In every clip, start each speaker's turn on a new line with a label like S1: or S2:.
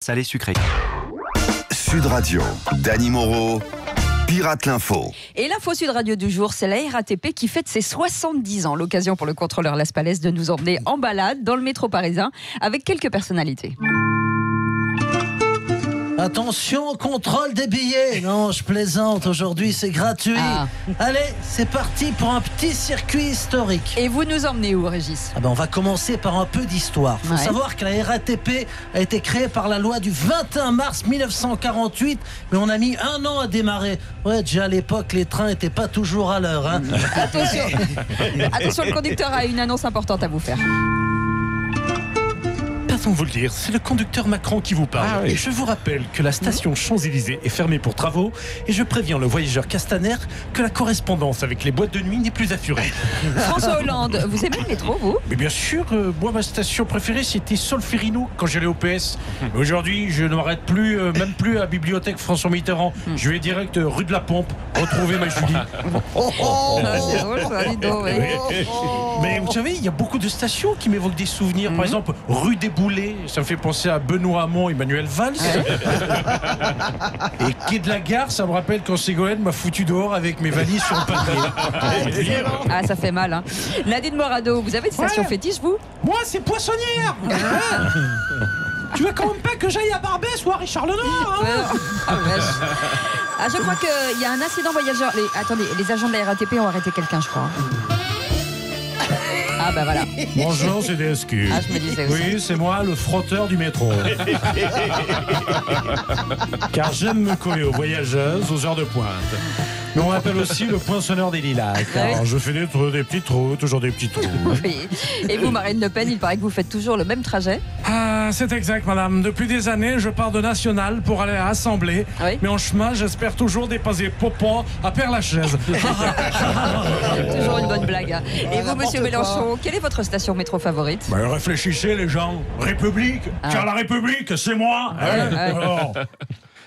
S1: salé sucré.
S2: Sud Radio, Dany Moreau, Pirate l'Info.
S3: Et l'info Sud Radio du jour, c'est la RATP qui fête ses 70 ans. L'occasion pour le contrôleur Las Palès de nous emmener en balade dans le métro parisien avec quelques personnalités.
S4: Attention, contrôle des billets. Non, je plaisante, aujourd'hui c'est gratuit. Allez, c'est parti pour un petit circuit historique.
S3: Et vous nous emmenez où, Régis ?
S4: On va commencer par un peu d'histoire. Il faut savoir que la RATP a été créée par la loi du 21 mars 1948, mais on a mis 1 an à démarrer. Ouais, déjà à l'époque, les trains n'étaient pas toujours à l'heure.
S3: Attention, le conducteur a une annonce importante à vous faire.
S5: Pardon de vous le dire, c'est le conducteur Macron qui vous parle. Et je vous rappelle que la station Champs-Élysées est fermée pour travaux et je préviens le voyageur Castaner que la correspondance avec les boîtes de nuit n'est plus assurée.
S3: François Hollande, vous aimez le métro, vous ?
S5: Mais bien sûr, moi ma station préférée c'était Solferino quand j'allais au PS. Mais aujourd'hui, je ne m'arrête plus, même plus à Bibliothèque François Mitterrand. Je vais direct rue de la Pompe, retrouver ma Julie.
S3: C'est drôle ça, dis donc,
S5: Mais vous savez, il y a beaucoup de stations qui m'évoquent des souvenirs. Par exemple, rue des Boulets, ça me fait penser à Benoît Hamon et Manuel Valls. Et quai de la Gare, ça me rappelle quand Ségolène m'a foutu dehors avec mes valises sur le palier.
S3: Ah, ça fait mal, hein. Nadine Morado, vous avez des stations fétiches, vous ?
S5: Moi, c'est Poissonnière. Tu veux quand même pas que j'aille à Barbès ou à Richard Lenoir, hein?
S3: Je crois qu'il y a un incident voyageur. Attendez, les agents de la RATP ont arrêté quelqu'un, je crois. Ah bah voilà.
S5: Bonjour, c'est DSQ.
S3: Je me disais aussi.
S5: Oui, c'est moi, le frotteur du métro. Car j'aime me coller aux voyageuses aux heures de pointe. Mais on m'appelle aussi le poinçonneur des lilas. Car je fais des petits trous, toujours des petits trous.
S3: Oui. Et vous, Marine Le Pen, il paraît que vous faites toujours le même trajet.
S5: C'est exact, madame. Depuis des années, je pars de National pour aller à Assemblée. Mais en chemin, j'espère toujours dépasser Popon à Père-Lachaise.
S3: Toujours une bonne blague. Et vous, monsieur Mélenchon, quelle est votre station métro favorite ?
S5: Réfléchissez, les gens. République, car la République, c'est moi. Alors...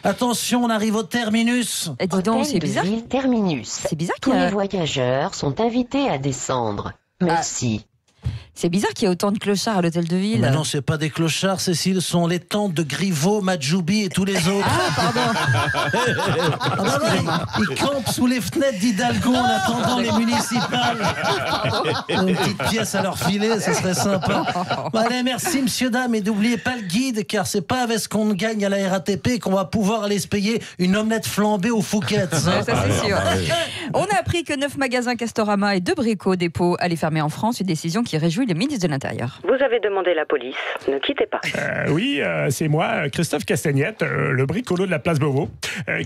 S4: Attention, on arrive au terminus.
S3: Et dis donc, c'est bizarre.
S6: Terminus.
S3: C'est bizarre
S6: Tous les voyageurs sont invités à descendre. Merci.
S3: C'est bizarre qu'il y ait autant de clochards à l'hôtel de ville.
S4: Mais non, c'est pas des clochards, Cécile, ce sont les tantes de Griveaux, Majoubi et tous les autres. Ils campent sous les fenêtres d'Hidalgo en attendant les municipales. Une petite pièce à leur filer, ça serait sympa. Allez, merci, monsieur, dame, et n'oubliez pas le guide, car c'est pas avec ce qu'on gagne à la RATP qu'on va pouvoir aller se payer une omelette flambée aux Fouquettes.
S3: Ça, c'est sûr. On a appris que 9 magasins Castorama et 2 Brico Dépôt allaient fermer en France, une décision qui réjouit le ministre de l'Intérieur.
S6: Vous avez demandé la police. Ne quittez pas.
S5: Oui, c'est moi, Christophe Castagnette, le bricolo de la place Beauvau,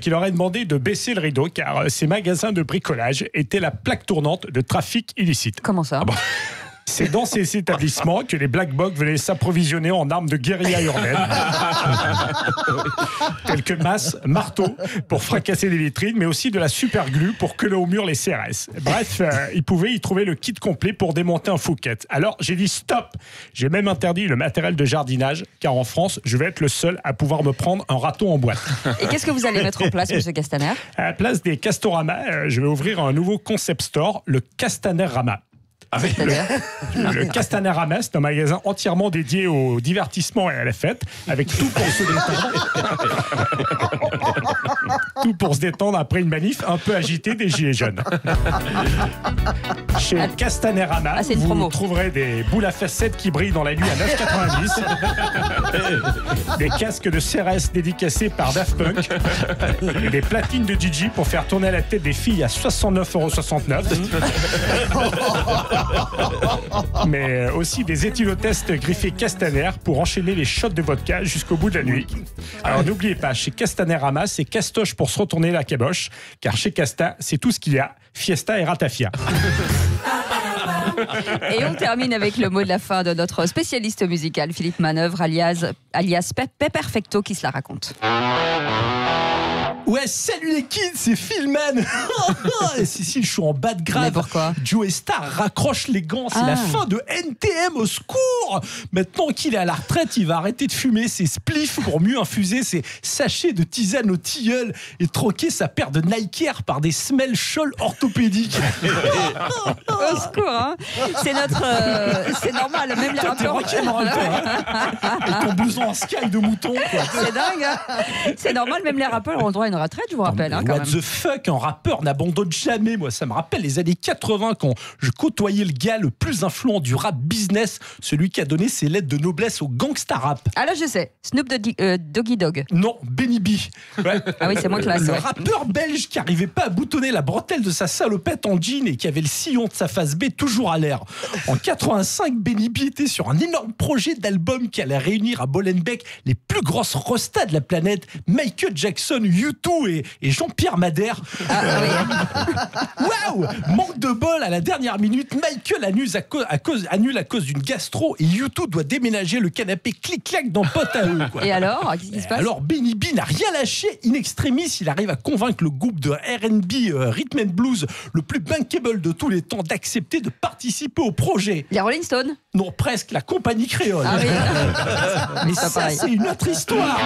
S5: qui leur a demandé de baisser le rideau car ces magasins de bricolage étaient la plaque tournante de trafic illicite.
S3: Comment ça ?
S5: C'est dans ces établissements que les Black Blocs venaient s'approvisionner en armes de guérilla urbaine, telles que masse, marteau pour fracasser les vitrines, mais aussi de la superglue pour coller au mur les CRS. Bref, ils pouvaient y trouver le kit complet pour démonter un Fouquet. Alors j'ai dit stop. J'ai même interdit le matériel de jardinage, car en France, je vais être le seul à pouvoir me prendre un raton en boîte.
S3: Et qu'est-ce que vous allez mettre en place, monsieur Castaner ?
S5: À la place des Castorama, je vais ouvrir un nouveau concept store, le Castaner Rama. Le Castaner-Rama, c'est un magasin entièrement dédié au divertissement et à la fête, avec tout pour se détendre. Tout pour se détendre après une manif un peu agitée des Gilets jaunes. Chez Castaner-Rama, vous trouverez des boules à facettes qui brillent dans la nuit à 9,90, des casques de CRS dédicacés par Daft Punk, et des platines de DJ pour faire tourner la tête des filles à 69,69 €. Mais aussi des éthylotests griffés Castaner pour enchaîner les shots de vodka jusqu'au bout de la nuit. Alors n'oubliez pas, chez Castaner-Rama, c'est Castoche pour se retourner la caboche, car chez Casta, c'est tout ce qu'il y a, fiesta et ratafia.
S3: Et on termine avec le mot de la fin de notre spécialiste musical, Philippe Manœuvre, alias Perfecto, qui se la raconte.
S1: Ouais, salut les kids, c'est Philman. Et Cécile, je suis en bas de grave.
S3: Mais pourquoi ?
S1: Joe Star raccroche les gants, c'est la fin de NTM, au secours. Maintenant qu'il est à la retraite, il va arrêter de fumer ses spliffs pour mieux infuser ses sachets de tisane au tilleul et troquer sa paire de Nike Air par des semelles Scholl orthopédiques.
S3: Au secours, hein. C'est normal, même les rappeurs.
S1: Et ton blouson en sky de mouton, quoi.
S3: C'est dingue, hein. C'est normal, même les rappeurs ont le droit à une retraite, je vous rappelle. Hein, quand
S1: what
S3: même.
S1: the fuck, un rappeur n'abandonne jamais. Moi, ça me rappelle les années 80 quand je côtoyais le gars le plus influent du rap business, celui qui a donné ses lettres de noblesse au gangsta rap.
S3: Ah là, je sais. Snoop Doggy Dogg.
S1: Non, Benny B. Ouais.
S3: Ah oui, c'est moins classe.
S1: Le
S3: Ouais.
S1: rappeur belge qui arrivait pas à boutonner la bretelle de sa salopette en jean et qui avait le sillon de sa face B toujours à l'air. En 85, Benny B était sur un énorme projet d'album qui allait réunir à Molenbeek les plus grosses rostas de la planète, Michael Jackson, U2 et Jean-Pierre Madère. Waouh! Manque de bol, à la dernière minute, Michael annule à cause d'une gastro et U2 doit déménager le canapé clic-clac dans pote à eux. Quoi.
S3: Et alors, qu'est-ce qui se passe ?
S1: Alors Benny B n'a rien lâché, in extremis, il arrive à convaincre le groupe de R&B Rhythm and Blues le plus bankable de tous les temps d'accepter de participer au projet.
S3: Les Rolling Stones ?
S1: Non, presque, la compagnie créole.
S3: Ah oui.
S1: Mais
S3: pas
S1: ça,
S3: pareil.
S1: c'est une autre histoire.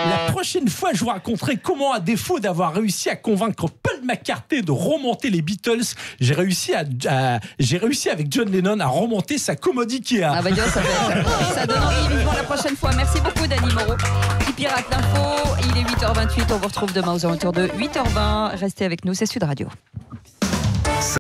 S1: La prochaine fois, je vous raconterai comment, à défaut d'avoir réussi à convaincre Paul McCartney de remonter les Beatles, j'ai réussi avec John Lennon à remonter sa commode Ikea.
S3: Ah bah dis donc, ça donne envie, vivement la prochaine fois. Merci beaucoup Dany Moreau. Qui pirate l'info, il est 8h28, on vous retrouve demain aux alentours de 8h20. Restez avec nous, c'est Sud Radio.